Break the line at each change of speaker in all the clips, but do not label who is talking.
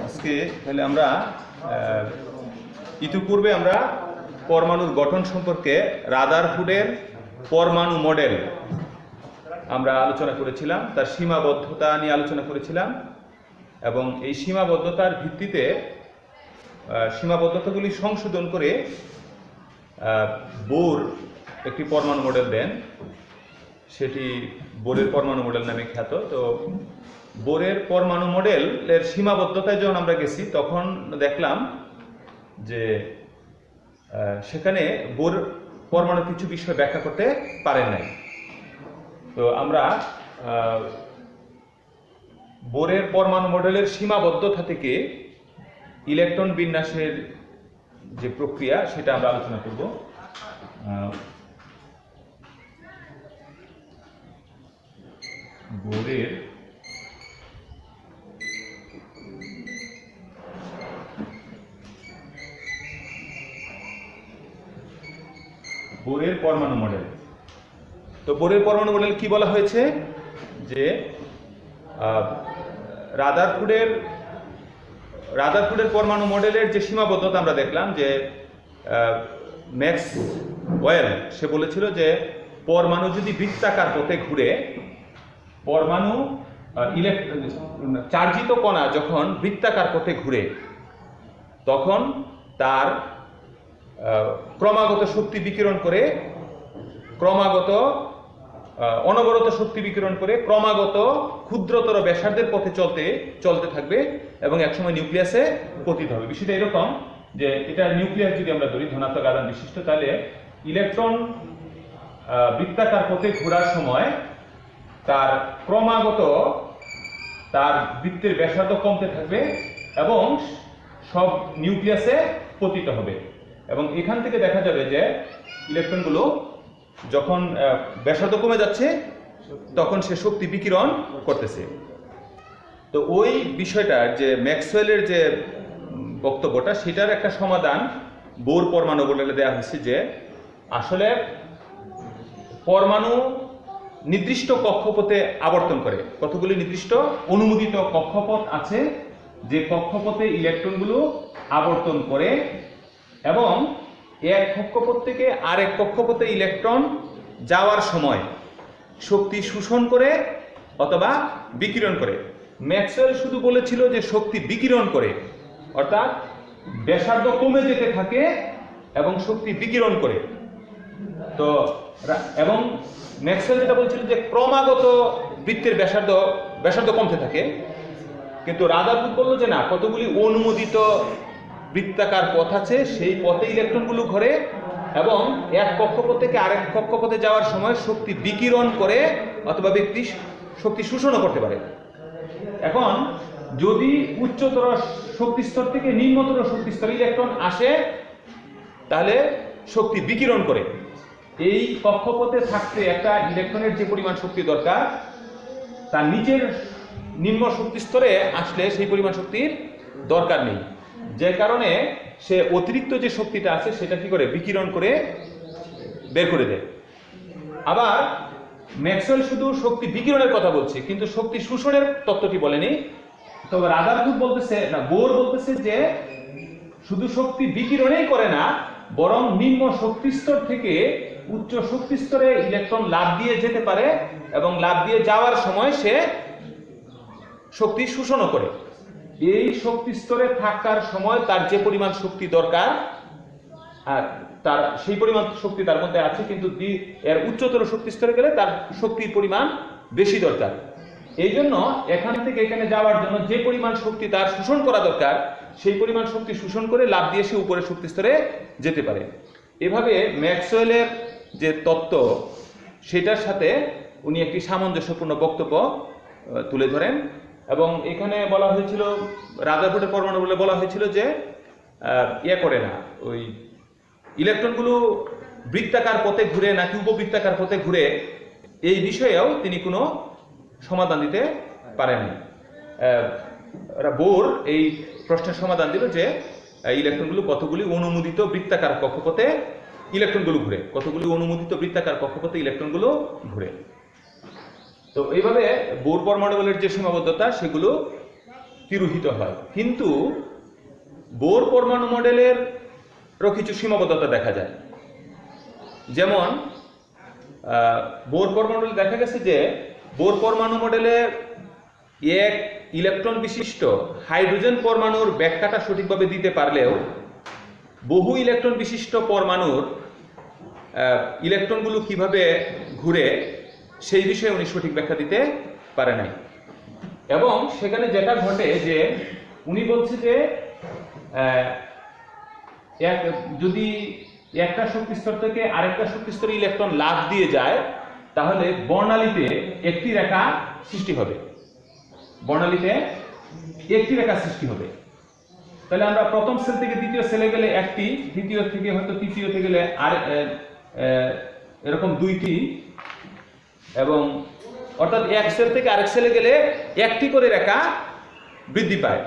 আজকে তাহলে আমরা ইতিপূর্বে আমরা পরমাণুর গঠন সম্পর্কে রাদারফোর্ডের পরমাণু মডেল আমরা আলোচনা করেছিলাম, তার সীমাবদ্ধতা নিয়ে আলোচনা করেছিলাম এবং এই সীমাবদ্ধতার ভিত্তিতে সীমাবদ্ধতাগুলি সংশোধন করে বোর একটি পরমাণু মডেল দেন, সেটি বোরের পরমাণু মডেল নামে খ্যাত। তো বোরের পরমাণু মডেলের সীমাবদ্ধতায় যখন আমরা গেছি তখন দেখলাম যে সেখানে বোর পরমাণু কিছু বিষয় ব্যাখ্যা করতে পারেন নাই। তো আমরা বোরের পরমাণু মডেলের সীমাবদ্ধতা থেকে ইলেকট্রন বিন্যাসের যে প্রক্রিয়া সেটা আমরা আলোচনা করব। বোরের পরমাণু মডেল। তো বোরের পরমাণু মডেল কি বলা হয়েছে যে রাদারফোর্ডের পরমাণু মডেলের যে সীমাবদ্ধতা আমরা দেখলাম যে ম্যাক্সওয়েল সে বলেছিল যে পরমাণু যদি বৃত্তাকার পথে ঘুরে, পরমাণু চার্জিত কণা যখন বৃত্তাকার পথে ঘুরে তখন তার ক্রমাগত শক্তি বিকিরণ করে, অনবরত শক্তি বিকিরণ করে ক্রমাগত ক্ষুদ্রতর ব্যাসার্ধের পথে চলতে থাকবে এবং একসময় নিউক্লিয়াসে পতিত হবে। বিষয়টা এরকম যে এটা নিউক্লিয়াস যদি আমরা ধরি ধনাত্মক আধান বিশিষ্ট, তাহলে ইলেকট্রন বৃত্তাকার পথে ঘোরার সময় তার ক্রমাগত তার বৃত্তের ব্যাসার্ধ কমতে থাকবে এবং সব নিউক্লিয়াসে পতিত হবে। এবং এখান থেকে দেখা যাবে যে ইলেকট্রনগুলো যখন ব্যাসার্ধ কমে যাচ্ছে তখন সে শক্তি বিকিরণ করতেছে। তো ওই বিষয়টার যে ম্যাক্সওয়েলের যে বক্তব্যটা সেটার একটা সমাধান বোর পরমাণু মডেলে দেওয়া হয়েছে যে আসলে পরমাণু নির্দিষ্ট কক্ষপথে আবর্তন করে। কতগুলি নির্দিষ্ট অনুমোদিত কক্ষপথ আছে যে কক্ষপথে ইলেকট্রনগুলো আবর্তন করে এবং এক কক্ষপথ থেকে আরেক কক্ষপথে ইলেকট্রন যাওয়ার সময় শক্তি শোষণ করে অথবা বিকিরণ করে। ম্যাক্সওয়েল শুধু বলেছিল যে শক্তি বিকিরণ করে, অর্থাৎ ব্যাসার্ধ কমে যেতে থাকে এবং শক্তি বিকিরণ করে। তো এবং ম্যাক্সওয়েল যেটা বলছিল যে ক্রমাগত বৃত্তের ব্যাসার্ধ কমতে থাকে, কিন্তু রাদারফোর্ড বলল যে না, কতগুলি অনুমোদিত বৃত্তাকার পথ আছে, সেই পথে ইলেকট্রনগুলো ঘোরে এবং এক কক্ষপথ থেকে আরেক কক্ষপথে যাওয়ার সময় শক্তি বিকিরণ করে অথবা ব্যক্তি শক্তি শোষণও করতে পারে। এখন যদি উচ্চতর শক্তিস্তর থেকে নিম্নতর শক্তিস্তরে ইলেকট্রন আসে তাহলে শক্তি বিকিরণ করে। এই কক্ষপথে থাকতে একটা ইলেকট্রনের যে পরিমাণ শক্তি দরকার তার নিচের নিম্ন শক্তিস্তরে আসলে সেই পরিমাণ শক্তির দরকার নেই, যে কারণে সে অতিরিক্ত যে শক্তিটা আছে সেটা কি করে বিকিরণ করে বের করে দেয়। আবার ম্যাক্সওয়েল শুধু শক্তি বিকিরণের কথা বলছে কিন্তু শক্তি শোষণের তত্ত্বটি বলেনি। তবে রাদারফোর্ড বলতেছে না, বোর বলতেছে যে শুধু শক্তি বিকিরণেই করে না, বরং নিম্ন শক্তিস্তর থেকে উচ্চ শক্তিস্তরে ইলেকট্রন লাফ দিয়ে যেতে পারে এবং লাফ দিয়ে যাওয়ার সময় সে শক্তি শোষণও করে। এই শক্তি স্তরে থাকার সময় তার যে পরিমাণ শক্তি দরকার তার সেই পরিমাণ শক্তি তার মধ্যে আছে, কিন্তু এর উচ্চতর শক্তি স্তরে গেলে তার শক্তির পরিমাণ বেশি দরকার। এই জন্য এখান থেকে এখানে যাওয়ার জন্য যে পরিমাণ শক্তি তার শোষণ করা দরকার সেই পরিমাণ শক্তি শোষণ করে লাফ দিয়ে সে উপরের শক্তি স্তরে যেতে পারে। এভাবে ম্যাক্সওয়েলের যে তত্ত্ব সেটার সাথে উনি একটি সামঞ্জস্যপূর্ণ বক্তব্য তুলে ধরেন এবং এখানে বলা হয়েছিল রাদারফোর্ডের পরমাণু বলে বলা হয়েছিল যে করে না, ওই ইলেকট্রনগুলো বৃত্তাকার পথে ঘুরে নাকি উপবৃত্তাকার পথে ঘুরে এই বিষয়েও তিনি কোনো সমাধান দিতে পারেননি। বোর এই প্রশ্নের সমাধান দিল যে ইলেকট্রনগুলো কতগুলি অনুমোদিত বৃত্তাকার কক্ষপথে ইলেকট্রনগুলো ঘুরে, কতগুলি অনুমোদিত বৃত্তাকার কক্ষপথে ইলেকট্রনগুলো ঘুরে। তো এইভাবে বোর পরমাণু মডেলের যে সীমাবদ্ধতা সেগুলো তিরোহিত হয়। কিন্তু বোর পরমাণু মডেলের কিছু সীমাবদ্ধতা দেখা যায়। যেমন বোর পরমাণু মডেল দেখা গেছে যে বোর পরমাণু মডেলে এক ইলেকট্রন বিশিষ্ট হাইড্রোজেন পরমাণুর ব্যাখ্যাটা সঠিকভাবে দিতে পারলেও বহু ইলেকট্রন বিশিষ্ট পরমাণুর ইলেকট্রনগুলো কিভাবে ঘুরে সেই বিষয়ে উনি সঠিক ব্যাখ্যা দিতে পারে নাই। এবং সেখানে যেটা ঘটে যে উনি বলছে যে যদি একটা শক্তিস্তর থেকে আরেকটা শক্তিস্তরে ইলেকট্রন লাফ দিয়ে যায় তাহলে বর্ণালীতে একটি রেখা সৃষ্টি হবে, বর্ণালীতে একটি রেখা সৃষ্টি হবে। তাহলে আমরা প্রথম সেল থেকে দ্বিতীয় সেলে গেলে একটি, দ্বিতীয় থেকে হয়তো তৃতীয়তে গেলে আর এরকম দুইটি, এবং অর্থাৎ এক সেল থেকে আরেক সেলে গেলে একটি করে রেখা বৃদ্ধি পায়।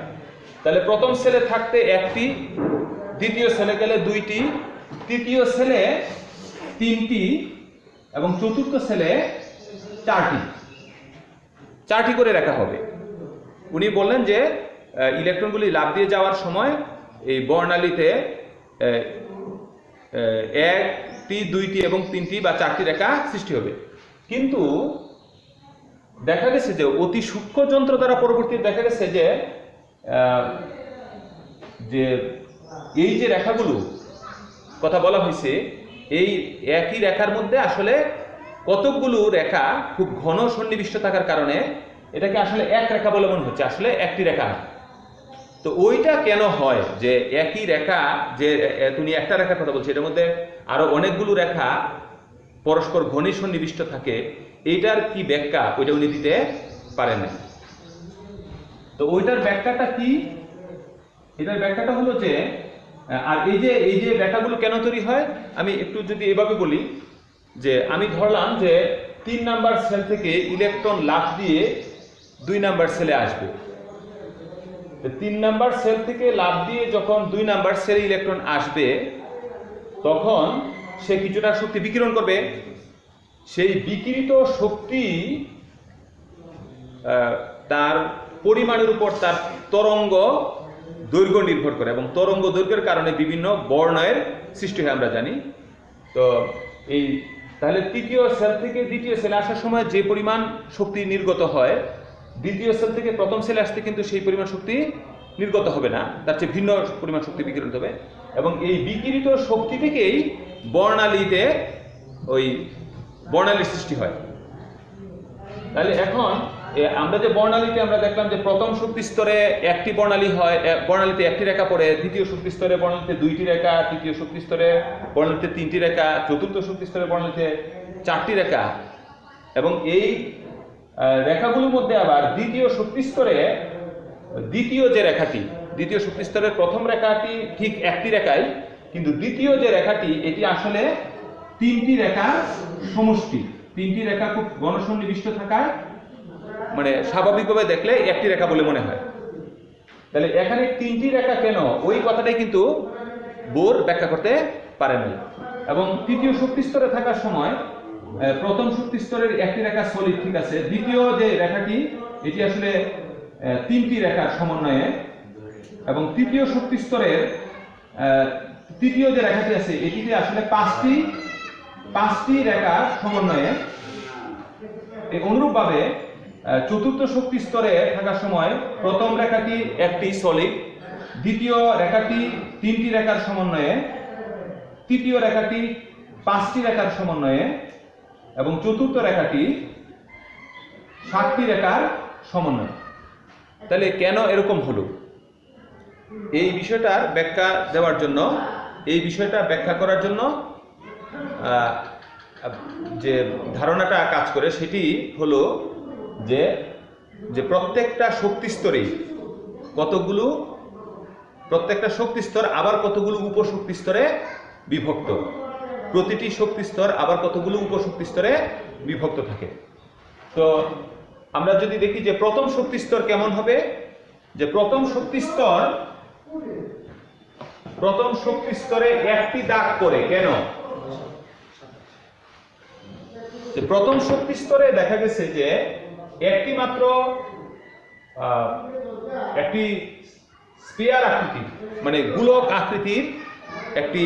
তাহলে প্রথম সেলে থাকতে একটি, দ্বিতীয় সেলে গেলে দুইটি, তৃতীয় সেলে তিনটি এবং চতুর্থ সেলে চারটি করে রেখা হবে। উনি বললেন যে ইলেকট্রনগুলি লাফ দিয়ে যাওয়ার সময় এই বর্ণালীতে একটি, দুইটি এবং তিনটি বা চারটি রেখা সৃষ্টি হবে। কিন্তু দেখা গেছে যে অতি সূক্ষ্ম যন্ত্র দ্বারা পরবর্তীতে দেখা গেছে যে এই যে রেখাগুলো কথা বলা হয়েছে এই একই রেখার মধ্যে আসলে কতকগুলো রেখা খুব ঘন সন্নিবিষ্ট থাকার কারণে এটাকে আসলে এক রেখা বলে মনে হচ্ছে, আসলে একটি রেখা। তো ওইটা কেন হয় যে একই রেখা, যে তুমি একটা রেখার কথা বলছো, এটার মধ্যে আরো অনেকগুলো রেখা পরস্পর ঘনী সন্নিবিষ্ট থাকে, এইটার কি ব্যাখ্যা ওইটা উনি দিতে পারেন না। তো ওইটার ব্যাখ্যাটা কি? এটার ব্যাখ্যাটা হলো যে আর এই যে রেখাগুলো কেন তৈরি হয় আমি একটু যদি এভাবে বলি যে আমি ধরলাম যে 3 নাম্বার সেল থেকে ইলেকট্রন লাফ দিয়ে 2 নাম্বার সেলে আসবে। 3 নাম্বার সেল থেকে লাফ দিয়ে যখন 2 নাম্বার সেলে ইলেকট্রন আসবে তখন সে কিছুটা শক্তি বিকিরণ করবে। সেই বিকিরিত শক্তি তার পরিমাণের উপর তার তরঙ্গ দৈর্ঘ্য নির্ভর করে, এবং তরঙ্গ দৈর্ঘ্যের কারণে বিভিন্ন বর্ণের সৃষ্টি হয় আমরা জানি। তো এই তাহলে তৃতীয় সেল থেকে দ্বিতীয় সেলে আসার সময় যে পরিমাণ শক্তি নির্গত হয়, দ্বিতীয় সেল থেকে প্রথম সেলে আসতে কিন্তু সেই পরিমাণ শক্তি নির্গত হবে না, তার চেয়ে ভিন্ন পরিমাণ শক্তি বিকিরিত হবে। এবং এই বিকিরিত শক্তি থেকেই বর্ণালীতে ওই বর্ণালীর সৃষ্টি হয়। তাহলে এখন আমরা যে বর্ণালীতে আমরা দেখলাম যে প্রথম শক্তি স্তরে একটি বর্ণালী হয়, বর্ণালীতে একটি রেখা পড়ে, দ্বিতীয় শক্তি স্তরে বর্ণালীতে দুইটি রেখা, তৃতীয় শক্তি স্তরে বর্ণালীতে তিনটি রেখা, চতুর্থ শক্তি স্তরে বর্ণালীতে চারটি রেখা। এবং এই রেখাগুলোর মধ্যে আবার দ্বিতীয় শক্তি স্তরে দ্বিতীয় যে রেখাটি, দ্বিতীয় শক্তি স্তরের প্রথম রেখাটি ঠিক একটি রেখাই, কিন্তু দ্বিতীয় যে রেখাটি এটি আসলে তিনটি রেখার সমষ্টি। তিনটি রেখা খুব ঘনসন্নিবিষ্ট থাকায় মানে স্বাভাবিকভাবে দেখলে একটি রেখা বলে মনে হয়। তাহলে এখানে তিনটি রেখা কেন, ওই কথাটাই কিন্তু বোর ব্যাখ্যা করতে পারেননি। এবং তৃতীয় শক্তি স্তরে থাকার সময় প্রথম শক্তি স্তরের একটি রেখা সলিড, ঠিক আছে, দ্বিতীয় যে রেখাটি এটি আসলে তিনটি রেখার সমন্বয়ে, এবং তৃতীয় শক্তি স্তরের তৃতীয় যে রেখাটি আছে এটিতে আসলে পাঁচটি রেখার সমন্বয়ে। অনুরূপভাবে চতুর্থ শক্তি স্তরে থাকার সময় প্রথম রেখাটি একটি সলিড, দ্বিতীয় রেখাটি তিনটি রেখার সমন্বয়ে, তৃতীয় রেখাটি পাঁচটি রেখার সমন্বয়ে, এবং চতুর্থ রেখাটি 7টি রেখার সমন্বয়। তাহলে কেন এরকম হলো, এই বিষয়টার ব্যাখ্যা দেওয়ার জন্য, এই বিষয়টা ব্যাখ্যা করার জন্য যে ধারণাটা কাজ করে সেটি হলো যে প্রত্যেকটা শক্তি স্তরে কতগুলো, প্রত্যেকটা শক্তি স্তর আবার কতগুলো উপশক্তি স্তরে বিভক্ত, প্রতিটি শক্তি স্তর আবার কতগুলো উপশক্তি স্তরে বিভক্ত থাকে। তো আমরা যদি দেখি যে প্রথম শক্তি স্তর কেমন হবে, যে প্রথম শক্তি স্তরে একটি দাগ পড়ে। কেন? যে প্রথম শক্তি স্তরে দেখা গেছে যে একটি মাত্র একটি স্পিয়ার আকৃতির মানে গোলক আকৃতির একটি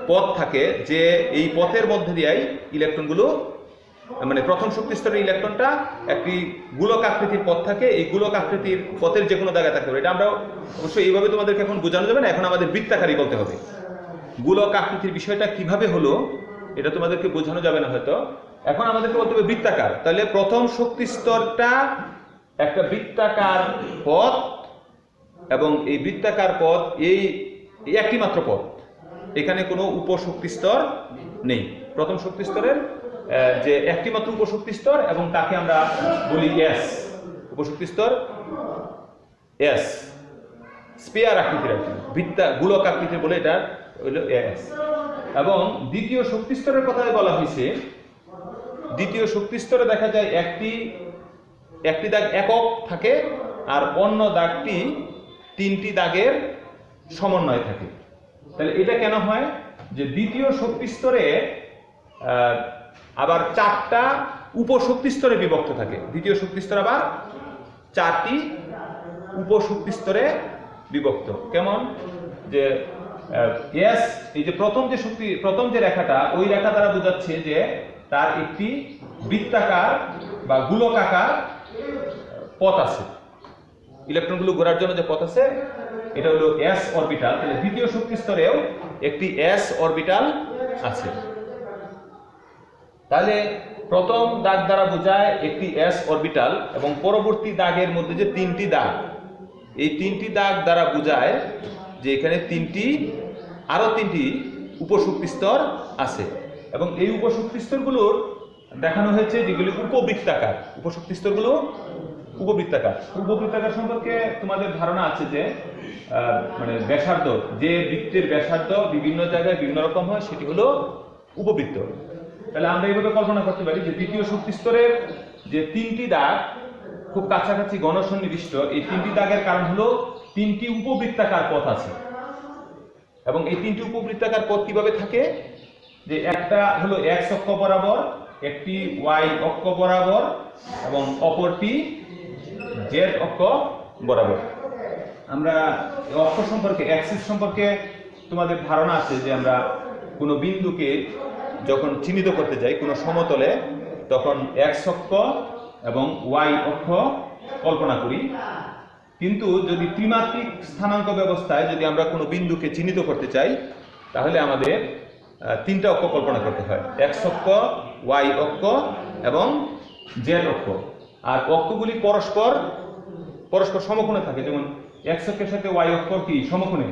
পথ থাকে, যে এই পথের মধ্যে দিয়েই ইলেকট্রনগুলো মানে প্রথম শক্তি স্তরের ইলেকট্রনটা একটি গোলক আকৃতির পথ থাকে, এই গোলক আকৃতির পথের যে কোনো জায়গায় থাকতে পারে। এটা আমরা অবশ্যই এইভাবে তোমাদেরকে এখন বোঝানো যাবে না, এখন আমাদের বৃত্তাকারই বলতে হবে। গোলক আকৃতির বিষয়টা কিভাবে হলো এটা তোমাদেরকে বোঝানো যাবে না হয়তো, এখন আমাদেরকে বলতে হবে বৃত্তাকার। তাহলে প্রথম শক্তি স্তরটা একটা বৃত্তাকার পথ, এবং এই বৃত্তাকার পথ এই একটি মাত্র পথ, এখানে কোনো উপশক্তি স্তর নেই। প্রথম শক্তি স্তরের যে একটি মাত্র উপশক্তি স্তর, এবং তাকে আমরা বলি এস, উপশক্তি স্তর এস, স্পিয়ার আকৃতির আর কি, বৃত্তা গোলক আকৃতির বলে এটা হলো এস। এবং দ্বিতীয় শক্তি স্তরের কথা বলা হয়েছে, দ্বিতীয় শক্তি স্তরে দেখা যায় একটি দাগ একক থাকে, আর অন্য দাগটি তিনটি দাগের সমন্বয় থাকে। তাহলে এটা কেন হয় যে দ্বিতীয় শক্তি স্তরে আবার চারটা উপশক্তি স্তরে বিভক্ত থাকে, দ্বিতীয় শক্তি স্তর আবার চারটি উপশক্তি স্তরে বিভক্ত। কেমন যে এস, এই যে প্রথম যে রেখাটা, ওই রেখা দ্বারা বোঝাচ্ছে যে তার একটি বৃত্তাকার বা গোলকাকার পথ আছে, ইলেকট্রনগুলো ঘোরার জন্য যে পথ আছে এটা হলো এস অরবিটাল। তাহলে দ্বিতীয় শক্তি স্তরেও একটি এস অরবিটাল আছে। তাহলে প্রথম দাগ দ্বারা বোঝায় একটি এস অরবিটাল, এবং পরবর্তী দাগের মধ্যে যে তিনটি দাগ, এই তিনটি দাগ দ্বারা বোঝায় যে এখানে আরো তিনটি উপশক্তি স্তর আছে, এবং এই উপশক্তি স্তরগুলোর দেখানো হয়েছে যেগুলি উপবৃত্তাকার। উপশক্তি স্তরগুলো উপবৃত্তাকার। উপবৃত্তাকার সম্পর্কে তোমাদের ধারণা আছে যে মানে ব্যাসার্ধ, যে বৃত্তের ব্যাসার্ধ বিভিন্ন জায়গায় বিভিন্ন রকম হয়, সেটি হলো উপবৃত্ত। তাহলে আমরা এইভাবে কল্পনা করতে পারি যে দ্বিতীয় শক্তি স্তরের যে তিনটি দাগ খুব কাছাকাছি গণসন্নিবিষ্ট, এই তিনটি দাগের কারণ হলো তিনটি উপবৃত্তাকার পথ আছে। এবং এই তিনটি উপবৃত্তাকার পথ কিভাবে থাকে, যে একটা হলো এক্স অক্ষ বরাবর, একটি ওয়াই অক্ষ বরাবর, এবং অপরটি জেড অক্ষ বরাবর। আমরা অক্ষ সম্পর্কে, অ্যাক্সিস সম্পর্কে তোমাদের ধারণা আছে যে আমরা কোনো বিন্দুকে যখন চিহ্নিত করতে যাই কোনো সমতলে, তখন এক্স অক্ষ এবং ওয়াই অক্ষ কল্পনা করি। কিন্তু যদি ত্রিমাত্রিক স্থানাঙ্ক ব্যবস্থায় যদি আমরা কোনো বিন্দুকে চিহ্নিত করতে চাই, তাহলে আমাদের তিনটা অক্ষ কল্পনা করতে হয়, এক্স অক্ষ, ওয়াই অক্ষ এবং জেড অক্ষ। আর অক্ষগুলি পরস্পর সমকোণে থাকে, যেমন এক্স অক্ষের সাথে ওয়াই অক্ষ কি সমকোণে,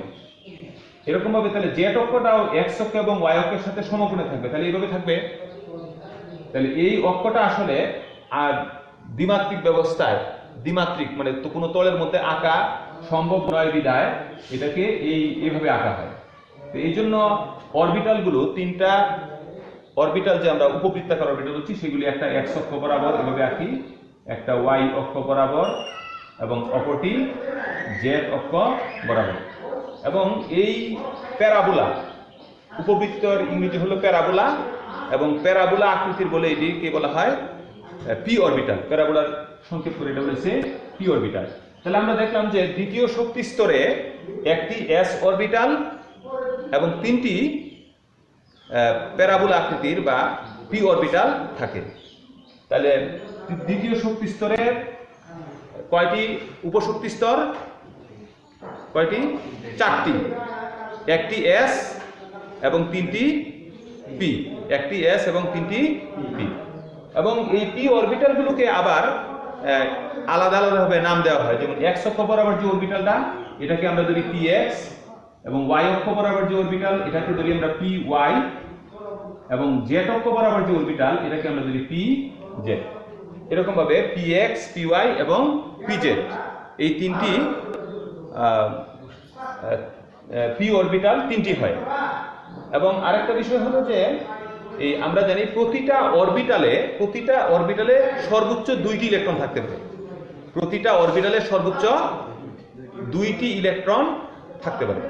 এরকম ভাবে তাহলে জেড অক্ষটাও এক্স অক্ষ এবং ওয়াই অক্ষের সাথে সমকোণে থাকবে। তাহলে এইভাবে থাকবে। তাহলে এই অক্ষটা আসলে আর দ্বিমাত্রিক ব্যবস্থায়, দ্বিমাত্রিক মানে তো কোনো তলের মধ্যে আঁকা সম্ভব নয় বিধায় এটাকে এইভাবে আঁকা হয়। তো এই জন্য অরবিটালগুলো, তিনটা অরবিটাল যে আমরা উপবৃত্তাকার অরবিটাল হচ্ছি, সেগুলি একটা এক্স অক্ষ বরাবর এভাবে আঁকি, একটা ওয়াই অক্ষ বরাবর, এবং অপরটি জেড অক্ষ বরাবর। এবং এই প্যারাবোলা, উপবৃত্তর ইংরেজি হলো প্যারাবোলা, এবং প্যারাবোলা আকৃতির বলে এটিকে বলা হয় পি অরবিটাল। প্যারাবোলার সংক্ষেপ করে এটা বলেছে পি অরবিটাল। তাহলে আমরা দেখলাম যে দ্বিতীয় শক্তি স্তরে একটি এস অরবিটাল এবং তিনটি প্যারাবোলা আকৃতির বা পি অরবিটাল থাকে। তাহলে দ্বিতীয় শক্তি স্তরের কয়টি উপশক্তি স্তর? কয়টি? চারটি। একটি এস এবং তিনটি পি, একটি এস এবং তিনটি পি। এবং এই পি অরবিটালগুলোকে আবার আলাদা আলাদাভাবে নাম দেওয়া হয়। যেমন এক্স অক্ষ বরাবর যে অরবিটালটা, এটাকে আমরা ধরি পি এক্স, এবং ওয়াই অক্ষ বরাবর যে অরবিটাল, এটাকে ধরি আমরা পি ওয়াই, এবং জেড অক্ষ বরাবর যে অরবিটাল, এটাকে আমরা ধরি পি জেড। এরকম ভাবে পি এক্স, পি ওয়াই এবং পি জেড, এই তিনটি পি অরবিটাল তিনটি হয়। এবং আরেকটা বিষয় হলো যে এই আমরা জানি প্রতিটা অরবিটালে সর্বোচ্চ 2টি ইলেকট্রন থাকতে পারে। প্রতিটা অরবিটালে সর্বোচ্চ 2টি ইলেকট্রন থাকতে পারে।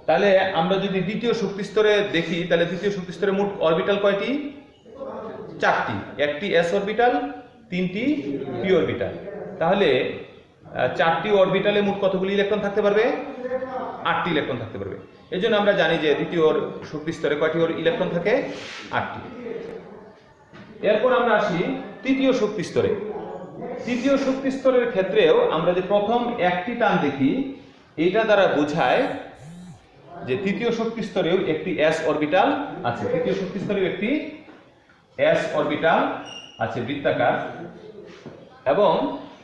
তাহলে আমরা যদি দ্বিতীয় শক্তি স্তরে দেখি, তাহলে দ্বিতীয় শক্তি স্তরে মোট অরবিটাল কয়টি? 4টি। একটি এস অরবিটাল, 3টি পি অরবিটাল। তাহলে 4টি অরবিটালে মোট কতগুলি ইলেকট্রন থাকতে পারবে? 8টি ইলেকট্রন থাকতে পারবে। এই জন্য আমরা জানি যে দ্বিতীয় শক্তি স্তরে কয়টি ইলেকট্রন থাকে? 8টি। এরপর আমরা আসি তৃতীয় শক্তি স্তরে। তৃতীয় শক্তি স্তরের ক্ষেত্রেও আমরা যে প্রথম একটি টান দেখি, এইটা দ্বারা বোঝায় যে তৃতীয় শক্তি স্তরেও একটি s অরবিটাল আছে। তৃতীয় শক্তি স্তরেও একটি s অরবিটাল আছে বৃত্তাকার, এবং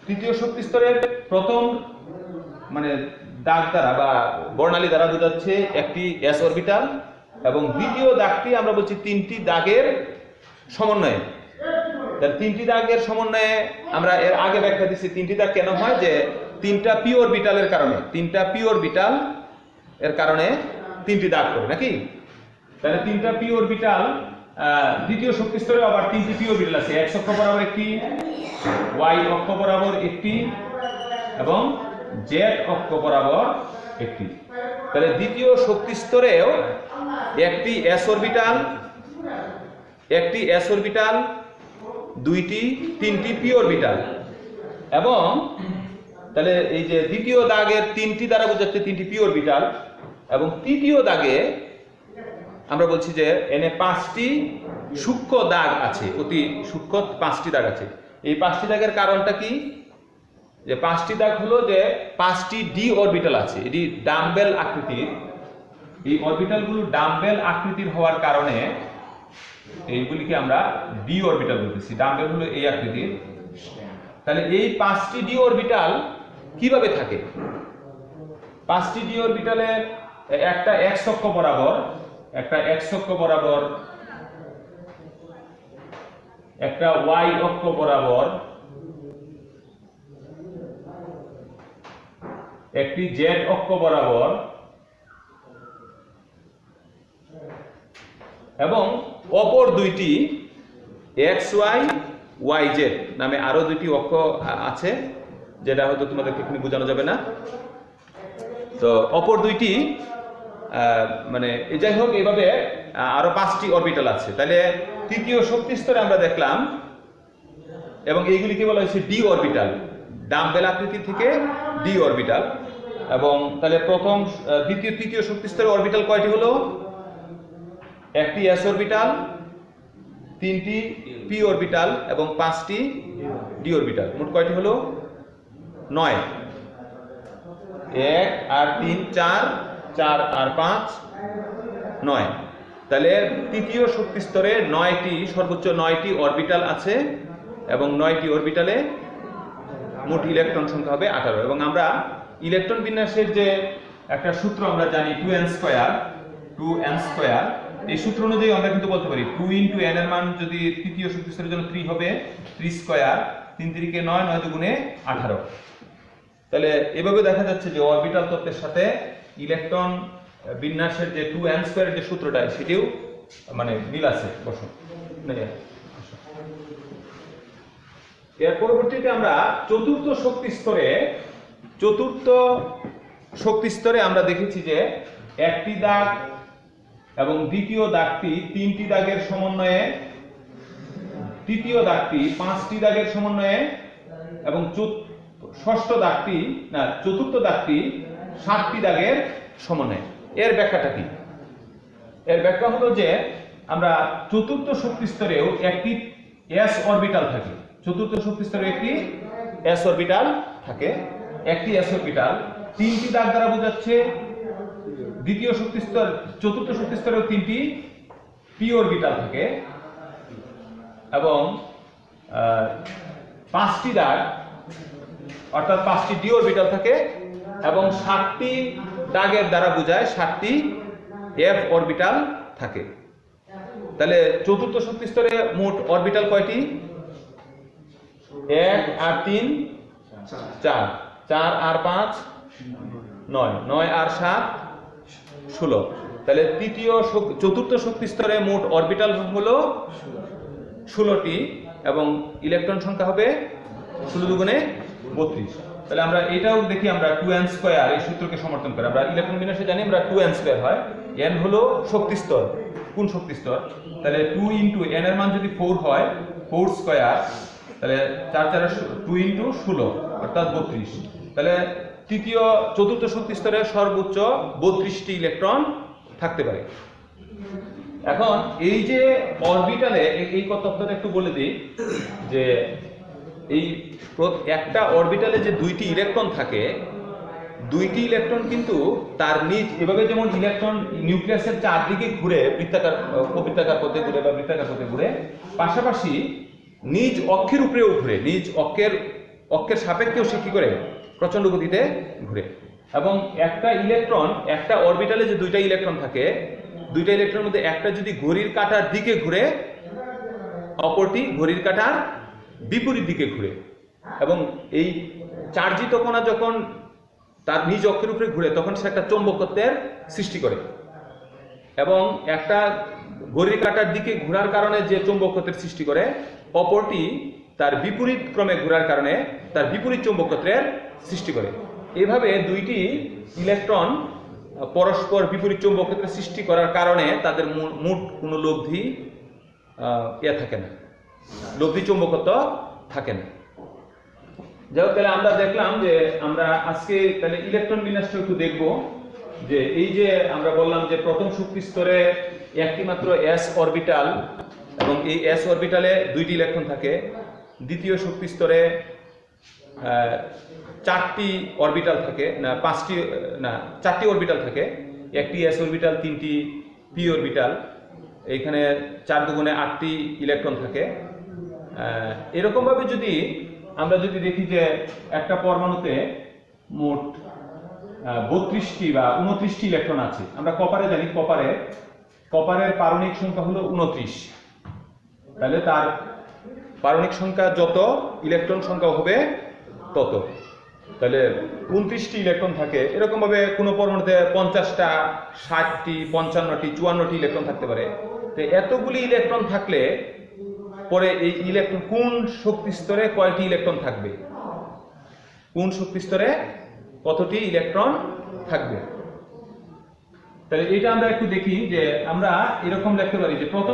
তৃতীয় শক্তি স্তরের প্রথম মানে দাগ দ্বারা বা বর্ণালী দ্বারা বোঝাচ্ছে একটি s অরবিটাল, এবং দ্বিতীয় দাগটি আমরা বলছি 3টি দাগের সমন্বয়ে। তাহলে 3টি দাগের সমন্বয়ে আমরা এর আগে ব্যাখ্যা দিচ্ছি 3টি দাগ কেন হয়, যে 3টা পি অরবিটালের কারণে, 3টা পি অরবিটাল এর কারণে 3টি দাগ করে নাকি। তাহলে 3টা পি অরবিটাল দ্বিতীয় শক্তি স্তরে আবার 3টি পি অরবিটাল আছে, x অক্ষ বরাবর একটি, y অক্ষ বরাবর একটি এবং z অক্ষ বরাবর একটি। তাহলে দ্বিতীয় শক্তি স্তরেও একটি s অরবিটাল, একটি s অরবিটাল, 3টি পি অরবিটাল, এবং তাহলে এই যে দ্বিতীয় দাগের 3টি দ্বারা বোঝাচ্ছে 3টি পি অরবিটাল, এবং তৃতীয় দাগে আমরা বলছি যে এনে 5টি সূক্ষ্ম দাগ আছে, অতি সূক্ষ্ম 5টি দাগ আছে। এই 5টি দাগের কারণটা কি? যে 5টি দাগ হলো যে 5টি ডি অরবিটাল আছে, এটি ডাম্বেল আকৃতির। এই অরবিটালগুলো ডাম্বেল আকৃতির হওয়ার কারণে এইগুলিকে আমরা ডি অরবিটাল বলতেছি। ডাম্বেল হলো এই আকৃতির। তাহলে এই 5টি ডি অরবিটাল কিভাবে থাকে? 5টি ডি অরবিটালে একটা x অক্ষ বরাবর, একটা x অক্ষ বরাবর, একটা y অক্ষ বরাবর, একটি z অক্ষ বরাবর, এবং অপর দুইটি xy yz নামে আরো দুইটি অক্ষ আছে, যেটা হয়তো তোমাদেরকে এখানে বোঝানো যাবে না। তো অপর দুইটি মানে যাই হোক, এইভাবে আরো 5টি অরবিটাল আছে। তাহলে তৃতীয় শক্তি স্তরে আমরা দেখলাম, এবং এইগুলিকে বলা হয়েছে ডি অরবিটাল, ডাম্বেল আকৃতি থেকে ডি অরবিটাল। এবং তাহলে প্রথম তৃতীয় শক্তি স্তরে অরবিটাল কয়টি হলো? একটি s অরবিটাল, 3টি পি অরবিটাল এবং 5টি ডি অরবিটাল। মোট কয়টি হলো? 9। 1 আর 3 4, 4 আর 5 9। তাহলে তৃতীয় শক্তি স্তরে 9টি, সর্বোচ্চ 9টি অরবিটাল আছে, এবং 9টি অরবিটালে মোট ইলেকট্রন সংখ্যা হবে 18। এবং আমরা ইলেকট্রন বিন্যাসের যে একটা সূত্র আমরা জানি 2n স্কয়ার, এই সূত্র অনুযায়ী আমরা কিন্তু বলতে পারি 2 * n এর মান যদি তৃতীয় শক্তি স্তরের জন্য 3 হবে, 3 স্কয়ার, 3 × 3 = 9, 9 × 2 = 18। তাহলে এভাবে দেখা যাচ্ছে যে অরবিটাল তত্ত্বের সাথে ইলেকট্রন বিন্যাসের যে 2n স্কয়ারের যে সূত্রটা, সেটিও মানে মিল আছে। বসো, এর পরবর্তীতে আমরা চতুর্থ শক্তি স্তরে আমরা দেখেছি যে একটি দাগ এবং দ্বিতীয় দাগটি 3টি দাগের সমন্বয়ে, তৃতীয় দাগটি 5টি দাগের সমন্বয়ে, এবং চতুর্থ দাগটি 7টি দাগের সমন্বয়ে। এর ব্যাখ্যাটা কি? এর ব্যাখ্যা হলো যে আমরা চতুর্থ শক্তি স্তরেও একটি s অরবিটাল থাকে। চতুর্থ শক্তি স্তরে একটি s অরবিটাল থাকে, একটি s অরবিটাল 3টি দাগ দ্বারা বোঝাচ্ছে। চতুর্থ শক্তি স্তরেও 3টি পি অরবিটাল থাকে, এবং 5টি দাগ অর্থাৎ 5টি ডি অরবিটাল থাকে, এবং 7টি দাগের দ্বারা বোঝায় 7টি এফ অরবিটাল থাকে। তাহলে চতুর্থ শক্তি স্তরে মোট অরবিটাল কয়টি? 1 আর 3 4, 4 আর 5 9, 9 আর 7 16। তাহলে চতুর্থ শক্তি স্তরে মোট অরবিটাল হলো 16টি, এবং ইলেকট্রন সংখ্যা হবে 16 × 2 = 32। তাহলে আমরা এটাও দেখি, আমরা 2n স্কয়ার এই সূত্রকে সমর্থন করে আমরা ইলেকট্রন বিন্যাসে জানি আমরা 2n স্কয়ার হয়। n হলো শক্তি স্তর, কোন শক্তি স্তর? তাহলে 2 × n এর মান যদি 4 হয়, 4 স্কয়ার, তাহলে 4 4 2 ইন্টু 16 অর্থাৎ 32। তাহলে চতুর্থ শক্তি স্তরে সর্বোচ্চ 32টি ইলেকট্রন থাকতে পারে। এখন এই যে অরবিটালে এই তথ্যটা একটু বলে দিই যে এই একটা অরবিটালে যে 2টি ইলেকট্রন থাকে, 2টি ইলেকট্রন কিন্তু তার নিজ এভাবে যেমন ইলেকট্রন নিউক্লিয়াসের চারদিকে ঘুরে বৃত্তাকার পথে ঘুরে বা বৃত্তাকার পথে ঘুরে, পাশাপাশি নিজ অক্ষের উপরেও ঘুরে, নিজ অক্ষের সাপেক্ষেও সে কি করে প্রচন্ড গতিতে ঘুরে। এবং একটা অরবিটালে যে 2টা ইলেকট্রন থাকে, 2টা ইলেকট্রনের মধ্যে একটা যদি ঘড়ির কাঁটার দিকে ঘুরে, অপরটি ঘড়ির কাঁটার বিপরীত দিকে ঘুরে। এবং এই চার্জিত কণা যখন তার নিজ অক্ষের উপরে ঘুরে তখন সে একটা চৌম্বকত্বের সৃষ্টি করে, এবং একটা ঘড়ির কাঁটার দিকে ঘোরার কারণে যে চৌম্বকত্বের সৃষ্টি করে, অপরটি তার বিপরীত ক্রমে ঘোরার কারণে তার বিপরীত চৌম্বকত্বের সৃষ্টি করে। এভাবে 2টি ইলেকট্রন পরস্পর বিপরীত চৌম্বকত্বের সৃষ্টি করার কারণে তাদের মোট কোনো লব্ধি থাকে না, লব্ধি চৌম্বকত্ব থাকে না। যাই হোক, তাহলে আমরা দেখলাম যে আমরা আজকে তাহলে ইলেকট্রন বিন্যাসটা একটু দেখব। যে এই যে আমরা বললাম যে প্রথম শক্তি স্তরে একটি মাত্র s অরবিটাল, এবং এই s অরবিটালে 2টি ইলেকট্রন থাকে। দ্বিতীয় শক্তি স্তরে 4টি অরবিটাল থাকে, না 4টি অরবিটাল থাকে, একটি s অরবিটাল, 3টি p অরবিটাল, এইখানে 4 দুগুণে 8টি ইলেকট্রন থাকে। এরকম ভাবে আমরা যদি দেখি যে একটা পরমাণুতে মোট 32টি বা 29টি ইলেকট্রন আছে। আমরা কপারে জানি, কপারের পারমাণবিক সংখ্যা হলো 29। তাহলে তার পারমাণবিক সংখ্যা যত, ইলেকট্রন সংখ্যা হবে তত। তাহলে 29টি ইলেকট্রন থাকে। এরকম ভাবে কোনো পরমাণুতে 50টা, 60টি, 55টি, 54টি ইলেকট্রন থাকতে পারে। তো এতগুলি ইলেকট্রন থাকলে পরে এই ইলেকট্রন কোন শক্তি স্তরে কয়টি ইলেকট্রন থাকবে, কোন শক্তি স্তরে কতটি ইলেকট্রন থাকবে। তাহলে এটা আমরা একটু দেখি যে আমরা এরকম লিখতে পারি যে প্রথম